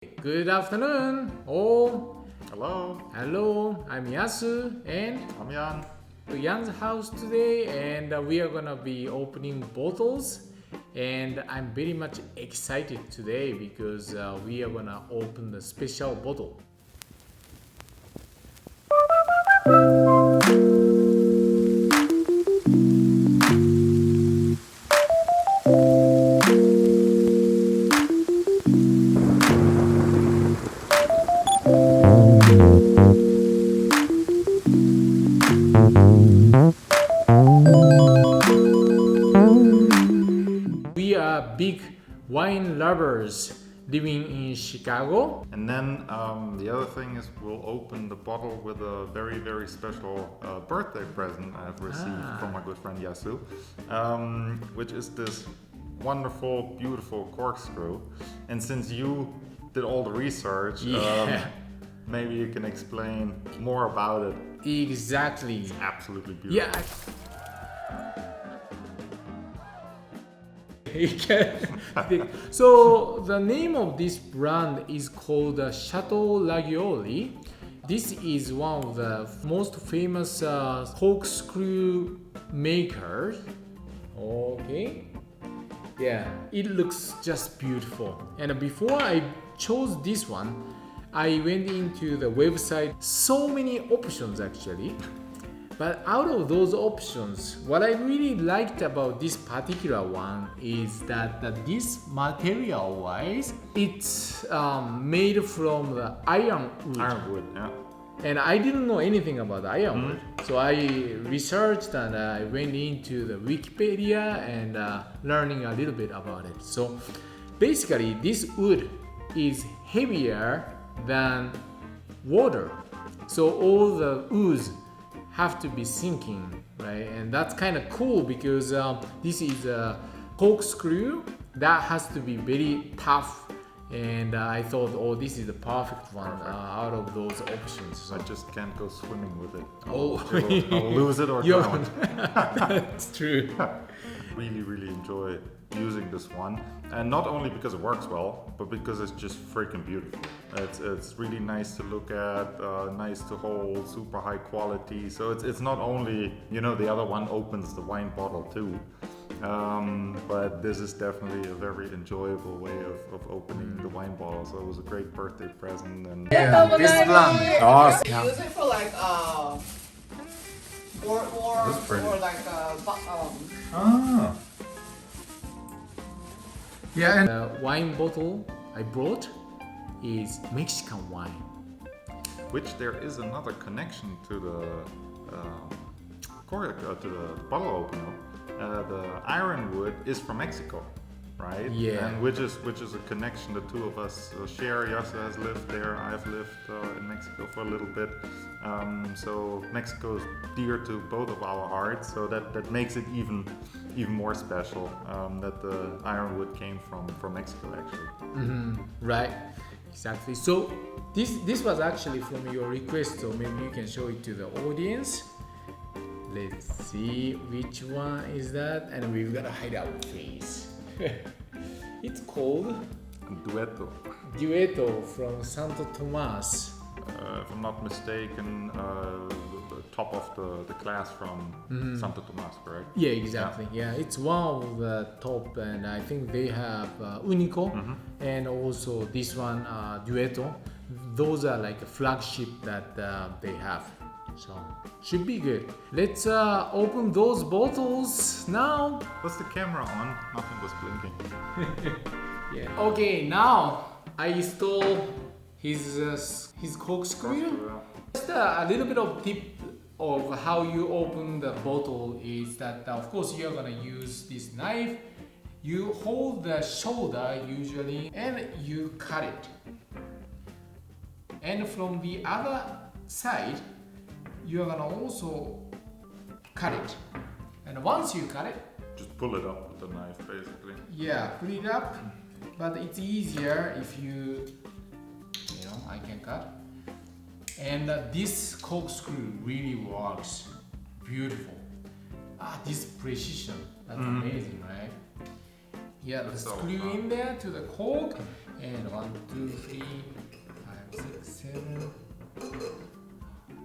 Good afternoon. Oh, Hello, I'm Yasu and I'm Jan. to Yan's house today, and we are gonna be opening bottles. And I'm very much excited today because we are gonna open the special bottle. We are big wine lovers living in Chicago. And then the other thing is we'll open the bottle with a very, very special birthday present I've received from my good friend Yasu, which is this wonderful, beautiful corkscrew. And since you did all the research, maybe you can explain more about it. Exactly. It's absolutely beautiful. Yeah. So the name of this brand is called Chateau Laguiole. This is one of the most famous corkscrew makers. Okay. Yeah, it looks just beautiful. And before I chose this one, I went into the website. So many options actually. But out of those options, what I really liked about this particular one is that this material-wise, it's made from the ironwood. Ironwood, yeah. And I didn't know anything about ironwood. So I researched and I went into the Wikipedia and learning a little bit about it. So basically, this wood is heavier than water. So all the ooze have to be sinking, right? And that's kind of cool because this is a corkscrew that has to be very tough. And I thought, oh, this is the perfect one out of those options. So I just can't go swimming with it. Oh, I'll lose it or drown. That's true. Really, really enjoy using this one, and not only because it works well, but because it's just freaking beautiful. It's really nice to look at, nice to hold, super high quality. So it's not only, the other one opens the wine bottle too, but this is definitely a very enjoyable way of opening the wine bottle. So it was a great birthday present. And This plan. Awesome. You use it for like That's pretty. or like Yeah, and the wine bottle I brought is Mexican wine. which there is another connection to the to the bottle opener. The ironwood is from Mexico, right? Yeah. And which is a connection the two of us share. Yasu has lived there. I've lived in Mexico for a little bit. So Mexico is dear to both of our hearts. So that makes it even more special that the ironwood came from Mexico actually. Right, exactly. So this was actually from your request, so maybe you can show it to the audience. Let's see which one is that, and we've got to hide our face. It's called Duetto. from Santo Tomás. If I'm not mistaken, the top of the class from Santo Tomás, correct? Yeah, exactly. Yeah, it's one of the top, and I think they have Unico and also this one, Duetto. Those are like a flagship that they have. So should be good. Let's open those bottles now. Was the camera on? Nothing was blinking. Yeah. Okay, now I install his corkscrew. Just a little bit of tip of how you open the bottle is that of course you're gonna use this knife. You hold the shoulder usually and you cut it. And from the other side, you're gonna also cut it. And once you cut it, Just pull it up with the knife, basically. yeah, put it up. But it's easier if I can cut. And this corkscrew really works beautiful. This precision, that's amazing, right? Yeah, the screw in there to the cork, And 1, 2, 3, 5, 6, 7.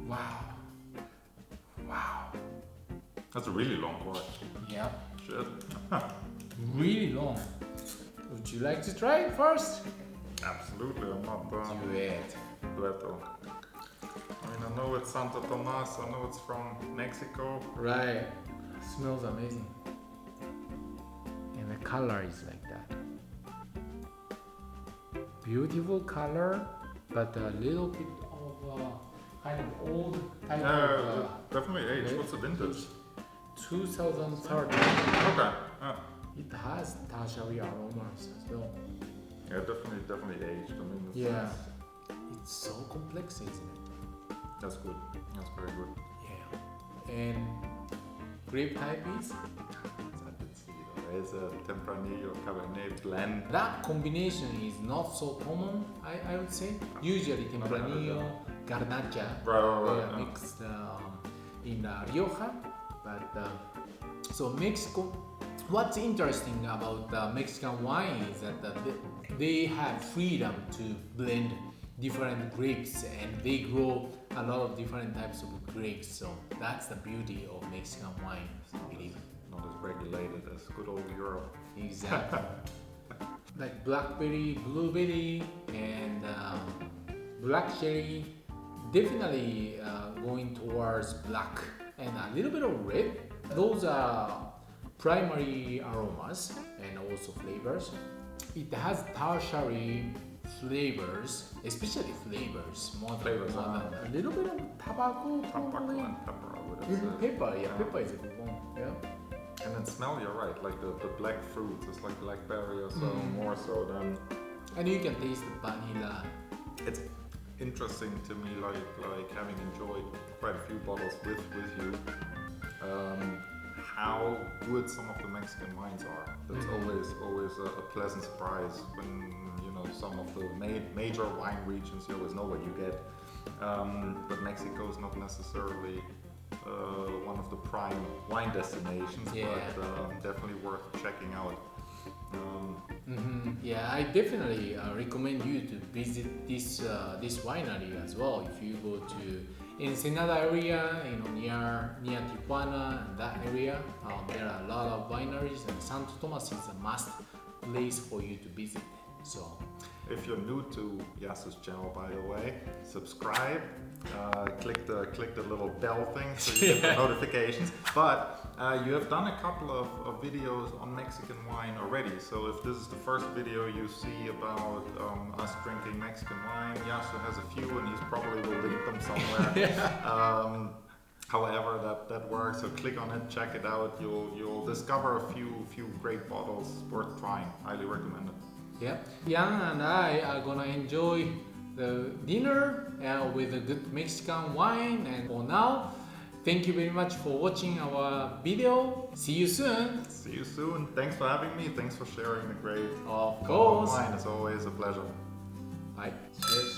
Wow. Wow. That's a really long course. Yeah. Shit. Really long. Would you like to try it first? Absolutely, I'm not Duet. Duetto. I mean, I know it's Santo Tomás, I know it's from Mexico. Right. Smells amazing. And the color is like that. Beautiful color, but a little bit of kind of old type of. Definitely aged. okay. What's the vintage? 2013. Okay. It has tertiary aromas as well. Yeah, definitely aged. I mean, Yeah. It's so complex, isn't it? That's good. That's very good. Yeah. And grape type is? There's a Tempranillo Cabernet blend. That combination is not so common, I would say. Usually Tempranillo, Garnacha, Right. they are mixed in Rioja. But so Mexico, what's interesting about Mexican wine is that they have freedom to blend different grapes and they grow a lot of different types of grapes. So that's the beauty of Mexican wine, I believe. Not as regulated as good old Europe. Exactly. Like blackberry, blueberry, and black cherry. Definitely going towards black and a little bit of red. Those are primary aromas and also flavors. It has tertiary flavors, especially flavors, more than a little bit of tobacco, probably. And pepper, I would have Even said. pepper, yeah, pepper is a good one. Yeah. And then smell, you're right, like the black fruits, it's like blackberry or so, more so than... And you can taste the vanilla. It's interesting to me, like having enjoyed quite a few bottles with you, how good some of the Mexican wines are. That's always a pleasant surprise when, you know, some of the major wine regions, you always know what you get. But Mexico is not necessarily one of the prime wine destinations, but definitely worth checking out. Yeah, I definitely recommend you to visit this winery as well. If you go to Ensenada area, you know, near Tijuana and that area, there are a lot of wineries, and Santo Tomás is a must place for you to visit. So, if you're new to Yasu's channel, by the way, subscribe. Click the little bell thing so you get the notifications. But you have done a couple of videos on Mexican wine already. So if this is the first video you see about us drinking Mexican wine, Yasu has a few, and he's probably will link them somewhere. However, that works. So click on it, check it out. You'll discover a few great bottles worth trying. Highly recommend it. Yeah, Yang and I are gonna enjoy the dinner with a good Mexican wine. And for now, thank you very much for watching our video. See you soon. See you soon. Thanks for having me. Thanks for sharing the great Of course. wine. It's always a pleasure. Bye. Cheers.